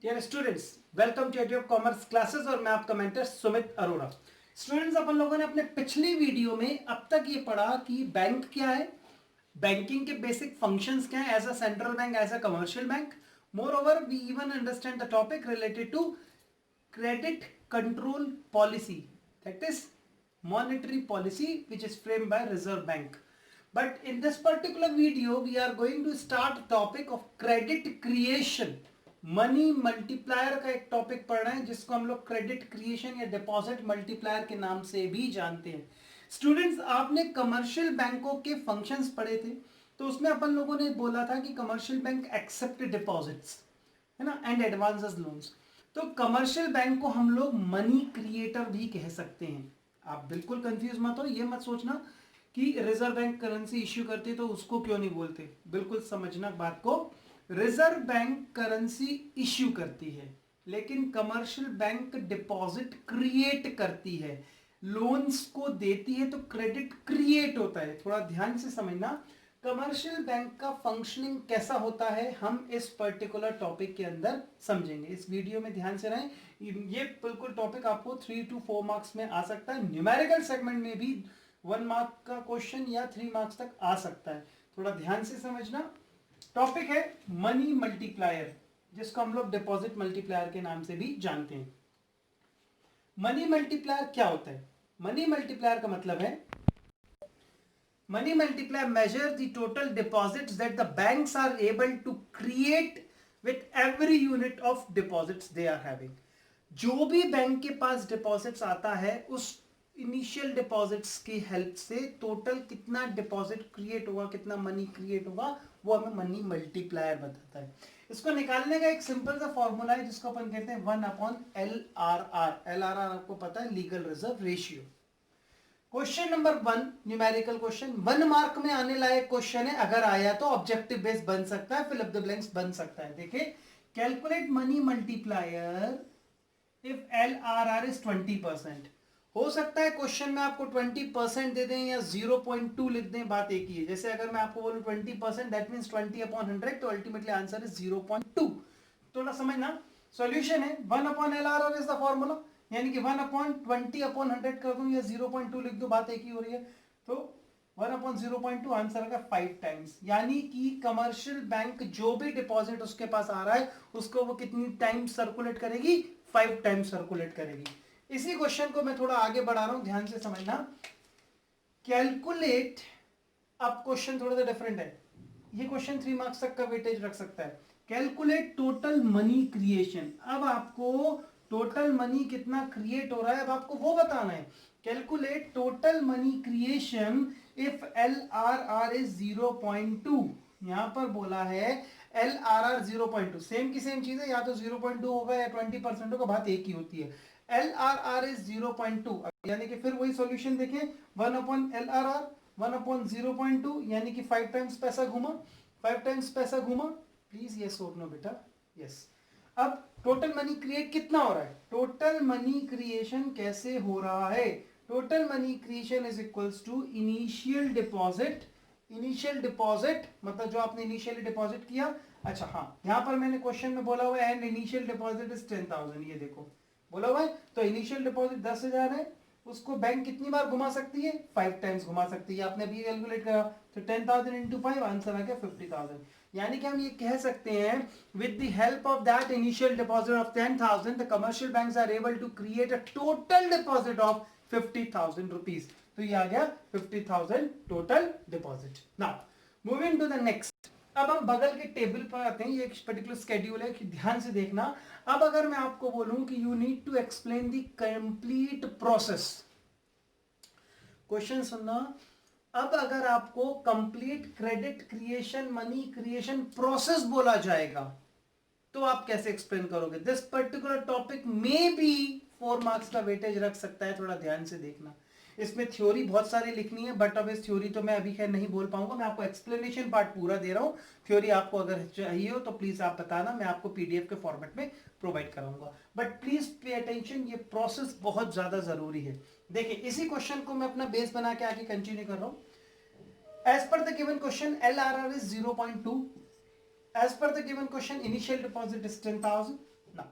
Dear students, welcome to EduUp commerce classes और मैं आपका मेंटर सुमित अरोड़ा। स्टूडेंट्स, अपन लोगों ने अपने पिछली वीडियो में अब तक ये पढ़ा कि बैंक क्या है, बैंकिंग के बेसिक फंक्शंस क्या है as a central bank, as a commercial bank. Moreover we even understand the topic related to credit control policy, that is monetary policy which is framed by Reserve Bank. But in this particular video we are going to start topic of credit creation. Money multiplier का एक topic पढ़ रहे हैं जिसको हम लोग credit creation या deposit multiplier के नाम से भी जानते हैं। स्टूडेंट्स, आपने कमर्शियल बैंकों के फंक्शंस पढ़े थे, तो उसमें अपन लोगों ने बोला था कि कमर्शियल बैंक एक्सेप्ट डिपॉजिट्स, है ना, एंड एडवांसेस लोन्स। तो कमर्शियल बैंक को हम लोग मनी क्रिएटर भी कह सकते हैं। आप बिल्कुल कंफ्यूज मत हो, ये मत सोचना कि रिजर्व बैंक करेंसी इश्यू करती है तो उसको क्यों नहीं बोलते। बिल्कुल समझना बात को, रिजर्व बैंक करेंसी इश्यू करती है लेकिन कमर्शियल बैंक डिपॉजिट क्रिएट करती है, लोन्स को देती है, तो क्रेडिट क्रिएट होता है। थोड़ा ध्यान से समझना कमर्शियल बैंक का फंक्शनिंग कैसा होता है, हम इस पर्टिकुलर टॉपिक के अंदर समझेंगे। इस वीडियो में ध्यान से रहें, ये बिल्कुल टॉपिक आपको 3 to 4 मार्क्स में आ सकता है। न्यूमेरिकल सेगमेंट में भी 1 मार्क का क्वेश्चन या 3 मार्क्स तक आ सकता है। थोड़ा ध्यान से समझना। टॉपिक है मनी मल्टीप्लायर, जिसको हम लोग डिपॉजिट मल्टीप्लायर के नाम से भी जानते हैं। मनी मल्टीप्लायर क्या होता है? मनी मल्टीप्लायर का मतलब है money multiplier measure the total deposits that the banks are able to create with every unit of deposits they are having। जो भी बैंक के पास डिपॉजिट्स आता है उस इनिशियल डिपॉजिट्स की हेल्प से टोटल कितना डिपॉजिट क्रिएट होगा, कितना मनी क्रिएट होगा, वो हमें मनी मल्टीप्लायर बताता है। इसको निकालने का एक सिंपल सा फॉर्मूला है जिसको अपन कहते हैं 1/LRR। LRR आपको पता है, legal reserve ratio. Question number 1 numerical question, 1 mark में आने लायक क्वेश्चन है। अगर आया तो ऑब्जेक्टिव बेस बन सकता है, फिल अप द ब्लैंक्स बन सकता है। देखिए, calculate money multiplier if LRR is 20%। हो सकता है क्वेश्चन में आपको 20% दे दें या 0.2 लिख दें, बात एक ही है। जैसे अगर मैं आपको बोलूं 20%, दैट मींस 20/100, तो अल्टीमेटली आंसर इज 0.2। थोड़ा समझना, सॉल्यूशन है 1/LRR इज द फॉर्मूला, यानी कि 1/20/100 कर दूं या 0.2 लिख दूं, बात एक ही हो रही है। तो 1/0.2 आंसर आएगा 5 टाइम्स। यानी कि कमर्शियल बैंक जो भी डिपॉजिट उसके पास आ रहा है उसको वो कितनी टाइम सर्कुलेट करेगी? 5 टाइम्स सर्कुलेट करेगी। इसी क्वेश्चन को मैं थोड़ा आगे बढ़ा रहा हूं, ध्यान से समझना। कैलकुलेट, अब क्वेश्चन थोड़ा सा डिफरेंट है, ये क्वेश्चन 3 मार्क्स तक का वेटेज रख सकता है। Calculate total money creation. अब आपको टोटल मनी कितना क्रिएट हो रहा है, अब आपको वो बताना है। Calculate total money creation if LRR is 0.2। यहां पर बोला है LRR 0.2, सेम की सेम चीज है, या तो 0.2 होगा या 20% होगा, बात एक ही होती है। LRR इज 0.2, यानी कि फिर वही सॉल्यूशन देखें, 1/LRR 1/0.2, यानी कि 5 टाइम्स पैसा घूमा, 5 टाइम्स पैसा घूमा। प्लीज यस और नो बेटा, यस। अब टोटल मनी क्रिएट कितना हो रहा है? टोटल मनी क्रिएशन कैसे हो रहा है? Total money creation is equals to initial deposit. Initial deposit मतलब जो आपने इनिशियली डिपॉजिट किया। अच्छा हाँ, यहां पर मैंने क्वेश्चन में बोला हुआ है एंड इनिशियल डिपॉजिट इज 10,000, ये देखो बोला हुआ है। तो इनिशियल डिपॉजिट 10,000 है, उसको बैंक कितनी बार घुमा सकती है? 5 टाइम्स घुमा सकती है। आपने अभी कैलकुलेट करा तो 10,000 इंटू 5, आंसर आ गया 50,000। यानी कि हम ये कह सकते हैं with the help of that initial deposit of 10,000 the commercial banks are able to create a total deposit of 50,000 rupees. तो ये आ गया 50,000 total deposit. Now moving to the next, अब हम बगल के टेबल पर आते हैं। ये एक पर्टिकुलर स्केड्यूल है कि ध्यान से देखना। अब अगर मैं आपको बोलूं कि you need to explain the complete process, question सुनना। अब अगर आपको complete credit creation money creation process बोला जाएगा तो आप कैसे एक्सप्लेन करोगे? दिस पर्टिकुलर टॉपिक में भी 4 मार्क्स का वेटेज रख सकता है, थोड़ा ध्यान से देखना। इसमें थ्योरी बहुत सारी लिखनी है, बट अब इस थ्योरी तो मैं अभी खैर नहीं बोल पाऊंगा। मैं आपको एक्सप्लेनेशन पार्ट पूरा दे रहा हूं। थ्योरी आपको अगर चाहिए हो तो प्लीज आप बताना, मैं आपको पीडीएफ के फॉर्मेट में प्रोवाइड कराऊंगा। बट प्लीज पे अटेंशन, ये प्रोसेस बहुत ज्यादा जरूरी है। देखिए, इसी क्वेश्चन को मैं अपना बेस बना के आगे कंटिन्यू कर रहा हूं। As per the given question LRR is 0.2। As per the given question, initial deposit is 10,000. Now,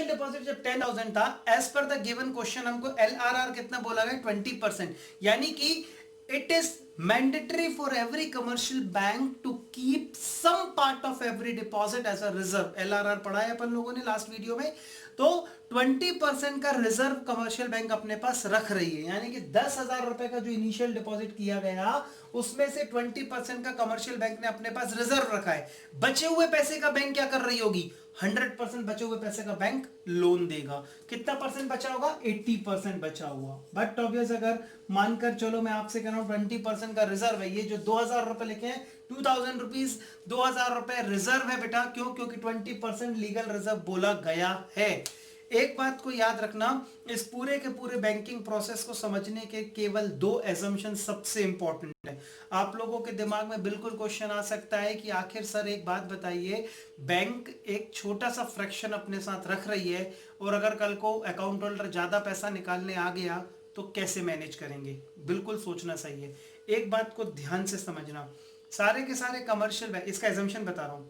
deposit जब 10,000 था, as per the given question हमको LRR कितना बोला गया, 20%, यानी कि it is mandatory for every commercial bank to keep some part of every deposit as a reserve. LRR पढ़ा है अपन लोगों ने लास्ट वीडियो में। तो 20% का रिजर्व कमर्शियल बैंक अपने पास रख रही है, यानी कि 10,000 रुपए का जो इनिशियल डिपॉजिट किया गया उसमें से 20% का कमर्शियल बैंक ने अपने पास रिजर्व रखा है। बचे हुए पैसे का बैंक क्या कर रही होगी, 100% बचे हुए पैसे का बैंक लोन देगा। कितना परसेंट बचा होगा, 80% बचा हुआ। बट ऑब्वियस अगर मानकर चलो मैं आपसे कह रहा हूं 20% का रिजर्व है, ये जो 2,000 रुपए लिखे हैं 2,000 रुपीज 2,000 रुपए रिजर्व है बेटा, क्यों, क्योंकि 20% लीगल रिजर्व बोला गया है। एक बात को याद रखना, इस पूरे के पूरे बैंकिंग प्रोसेस को समझने के केवल 2 एजम्पशन सबसे इंपॉर्टेंट है। आप लोगों के दिमाग में बिल्कुल क्वेश्चन आ सकता है कि आखिर सर एक बात बताइए, बैंक एक छोटा सा फ्रैक्शन अपने साथ रख रही है और अगर कल को अकाउंट होल्डर ज्यादा पैसा निकालने आ गया तो कैसे मैनेज करेंगे। बिल्कुल सोचना सही है। एक बात को ध्यान से समझना, सारे के सारे कमर्शियल बैंक, इसका एजम्पशन बता रहा हूं,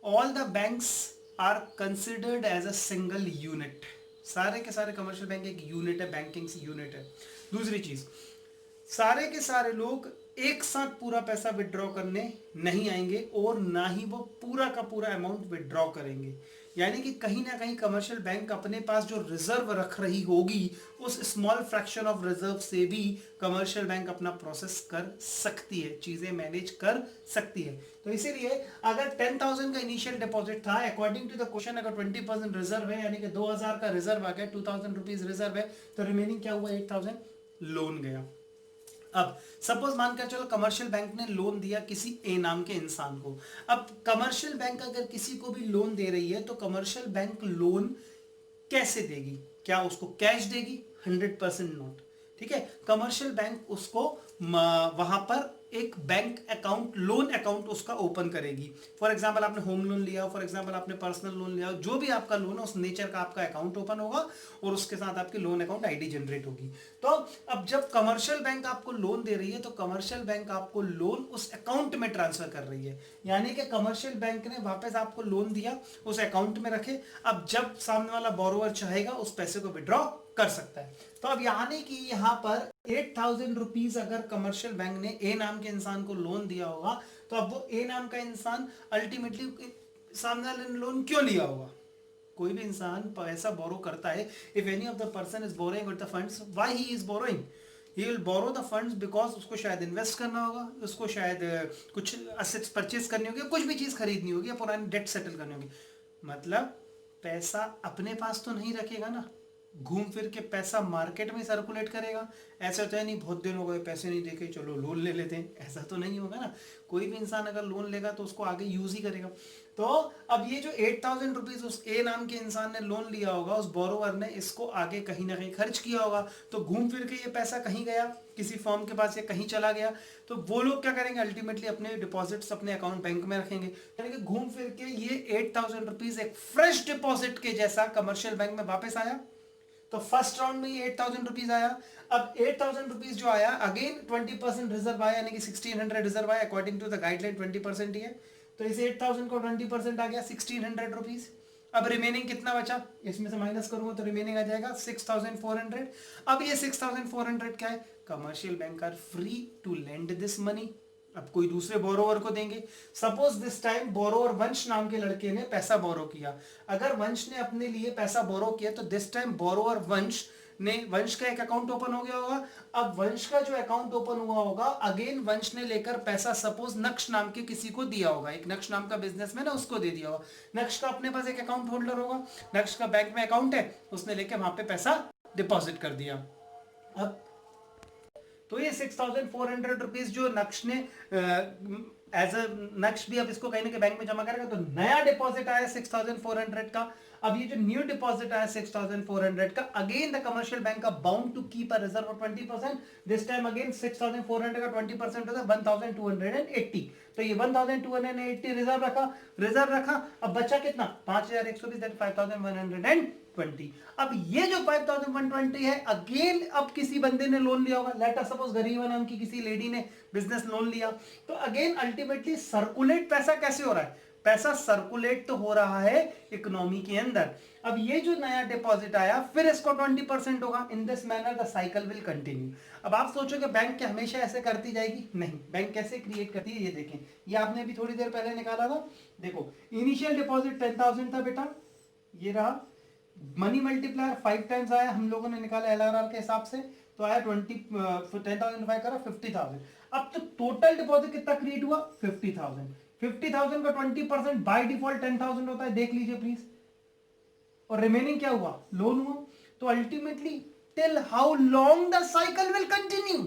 all the banks are considered as a single unit. सारे के सारे कमर्शियल बैंक एक यूनिट है, बैंकिंग यूनिट है। दूसरी चीज, सारे के सारे लोग एक साथ पूरा पैसा विड्रॉ करने नहीं आएंगे और ना ही वो पूरा का पूरा अमाउंट विड्रॉ करेंगे। यानी कि कहीं ना कहीं कमर्शियल बैंक अपने पास जो रिजर्व रख रही होगी उस स्मॉल फ्रैक्शन ऑफ रिजर्व से भी कमर्शियल बैंक अपना प्रोसेस कर सकती है, चीजें मैनेज कर सकती है। तो इसीलिए अगर 10,000 का इनिशियल डिपॉजिट था, अकॉर्डिंग टू द क्वेश्चन अगर 20% रिजर्व है, यानी कि 2,000 का रिजर्व आ गया, 2,000 रुपीज रिजर्व है, तो रिमेनिंग क्या हुआ, 8,000 लोन गया। अब सपोज मानकर चलो कमर्शियल बैंक ने लोन दिया किसी ए नाम के इंसान को। अब कमर्शियल बैंक अगर किसी को भी लोन दे रही है तो कमर्शियल बैंक लोन कैसे देगी, क्या उसको कैश देगी, 100% नोट। ठीक है, कमर्शियल बैंक उसको वहां पर एक बैंक अकाउंट, लोन अकाउंट उसका ओपन करेगी। फॉर एग्जांपल आपने होम लोन लिया, फॉर एग्जांपल आपने पर्सनल लोन लिया, जो भी आपका लोन है उस नेचर का आपका अकाउंट ओपन होगा और उसके साथ आपकी लोन अकाउंट आईडी जनरेट होगी। तो अब जब कमर्शियल बैंक आपको लोन दे रही है तो कमर्शियल बैंक आपको लोन उस अकाउंट में ट्रांसफर कर रही है, यानी कि कमर्शियल बैंक ने वापस आपको लोन दिया, उस अकाउंट में रखे। अब जब सामने वाला बोरोवर चाहेगा उस पैसे को विड्रॉ कर सकता है। तो अब यानी कि यहां पर 8,000 रुपीज अगर कमर्शियल बैंक ने ए नाम के इंसान को लोन दिया होगा तो अब वो ए नाम का इंसान अल्टीमेटली सामने वाले ने लोन क्यों लिया होगा। कोई भी इंसान पैसा बोरो करता है, if any of the person is borrowing with the funds, why he is borrowing, he will borrow the funds because उसको शायद इन्वेस्ट करना होगा, उसको शायद कुछ असेट्स परचेज करनी होगी, कुछ भी चीज खरीदनी होगी या पुरानी डेट सेटल करनी होगी। मतलब पैसा अपने पास तो नहीं रखेगा ना, घूम फिर के पैसा मार्केट में सर्कुलेट करेगा। ऐसा तो है नहीं बहुत दिन हो गए पैसे नहीं देखे चलो लोन ले लेते हैं, ऐसा तो नहीं होगा ना। कोई भी इंसान अगर लोन लेगा तो उसको आगे यूज ही करेगा। तो अब ये जो 8,000 रुपीज उस ए नाम के इंसान ने लोन लिया होगा, उस बोरोवर ने इसको आगे कहीं ना कहीं खर्च किया होगा, तो घूम फिर के ये पैसा कहीं गया किसी फर्म के पास या कहीं चला गया, तो वो लोग क्या करेंगे, अल्टीमेटली अपने डिपॉजिट्स अपने अकाउंट बैंक में रखेंगे। यानी कि घूम फिर के ये 8,000 रुपीज एक फ्रेश डिपॉजिट के जैसा कमर्शियल बैंक में वापस आया। तो फर्स्ट राउंड में ये 8,000 रुपीज आया। अब 8,000 रुपीज जो आया, अगेन 20% रिजर्व आया, यानी कि 1,600 रिजर्व आया, अकॉर्डिंग टू द गाइडलाइन 20% ही है। तो इस 8,000 को 20% आ गया 1,600 रुपीज। अब रिमेनिंग कितना बचा, इसमें से माइनस करूंगा तो रिमेनिंग आ जाएगा 6,400। अब ये 6,400 क्या है, commercial bank are free to lend this money, अब कोई दूसरे बोरोवर को देंगे। सपोज दिस टाइम बोरोवर वंश नाम के लड़के ने पैसा बोरो किया, अगर वंश ने अपने लिए पैसा बोरो किया तो दिस टाइम बोरोवर वंश का एक अकाउंट ओपन हो गया होगा। अब वंश का जो अकाउंट ओपन हुआ होगा, अगेन वंश ने लेकर पैसा सपोज नक्श नाम के किसी को दिया होगा, एक नक्श नाम का बिजनेसमैन है उसको दे दिया होगा। नक्श का अपने पास एक अकाउंट होल्डर होगा, नक्श का बैंक में अकाउंट है, उसने लेकर वहां पे पैसा डिपॉजिट कर दिया। अब तो ये 6,400 रुपीज जो नक्श ने एज अ नक्श भी अब इसको कहीं ना कहीं बैंक में जमा करेगा, तो नया डिपॉजिट आया 6,400 का। अब ये जो न्यू डिपॉजिट आया 6,400 का, अगेन द कमर्शियल बैंक का bound to keep a reserve of 20%। This time again 6,400 का 20% होता है 1,280। तो ये 1,280 रिजर्व रखा। अब बचा कितना, 5,120, 5,120। अब ये जो 5,120 है, अगेन अब किसी बंदे ने लोन लिया होगा, लेट अस सपोज गरीबा नाम की किसी लेडी ने बिजनेस लोन लिया, तो अगेन अल्टीमेटली सर्कुलेट पैसा कैसे हो रहा है, पैसा सर्कुलेट तो हो रहा है इकोनॉमी के अंदर। अब ये जो नया डिपॉजिट आया फिर इसको 20% होगा। In this manner the cycle will continue. अब आप सोचोगे बैंक क्या हमेशा ऐसे करती जाएगी? नहीं, बैंक कैसे क्रिएट करती है ये देखें। ये आपने भी थोड़ी देर पहले निकाला था। देखो इनिशियल डिपॉजिट 10,000 था बेटा, ये रहा। मनी मल्टीप्लायर 5 टाइम्स आया, हम लोगों ने निकाला LRR के हिसाब से, तो आया 10,005 करा 50,000। अब तो टोटल डिपॉजिट कितना क्रिएट हुआ? 50,000। 50,000 का 20% बाय डिफॉल्ट 10,000 होता है, देख लीजिए प्लीज। और रिमेनिंग क्या हुआ? लोन हुआ। तो ultimately till how long the cycle will continue?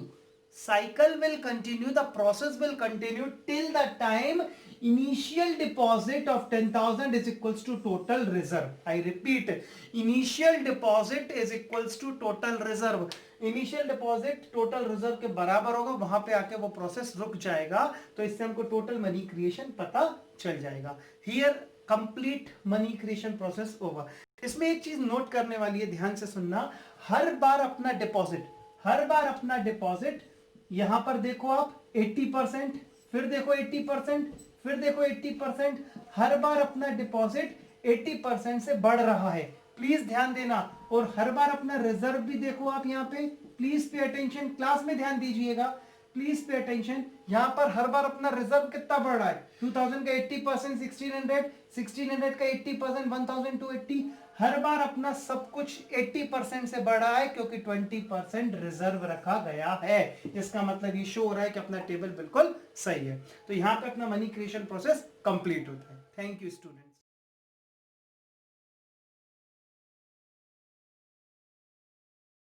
cycle will continue, the process will continue till the time initial deposit of 10,000 is equals to total reserve. I repeat, initial deposit is equals to total reserve. Initial deposit total reserve के बराबर होगा, वहां पे आके वो process रुक जाएगा। तो इससे हमको टोटल मनी क्रिएशन पता चल जाएगा। Here complete money creation process over. इसमें एक चीज नोट करने वाली है, ध्यान से सुनना। हर बार अपना डिपॉजिट यहां पर देखो आप 80%, फिर देखो 80%, फिर देखो 80%, हर बार अपना डिपॉजिट 80% से बढ़ रहा है, प्लीज ध्यान देना। और हर बार अपना रिजर्व भी देखो आप यहाँ पे, प्लीज पे अटेंशन, क्लास में ध्यान दीजिएगा, प्लीज पे अटेंशन। यहां पर हर बार अपना रिजर्व कितना बढ़ रहा है? 2000 का 80%, 1600 का 80%, 1280। हर बार अपना सब कुछ 80% से बढ़ा है, क्योंकि 20% रिजर्व रखा गया है। इसका मतलब ये शो हो रहा है कि अपना टेबल बिल्कुल सही है। तो यहां पे अपना मनी क्रिएशन प्रोसेस कंप्लीट होता है। Thank you student.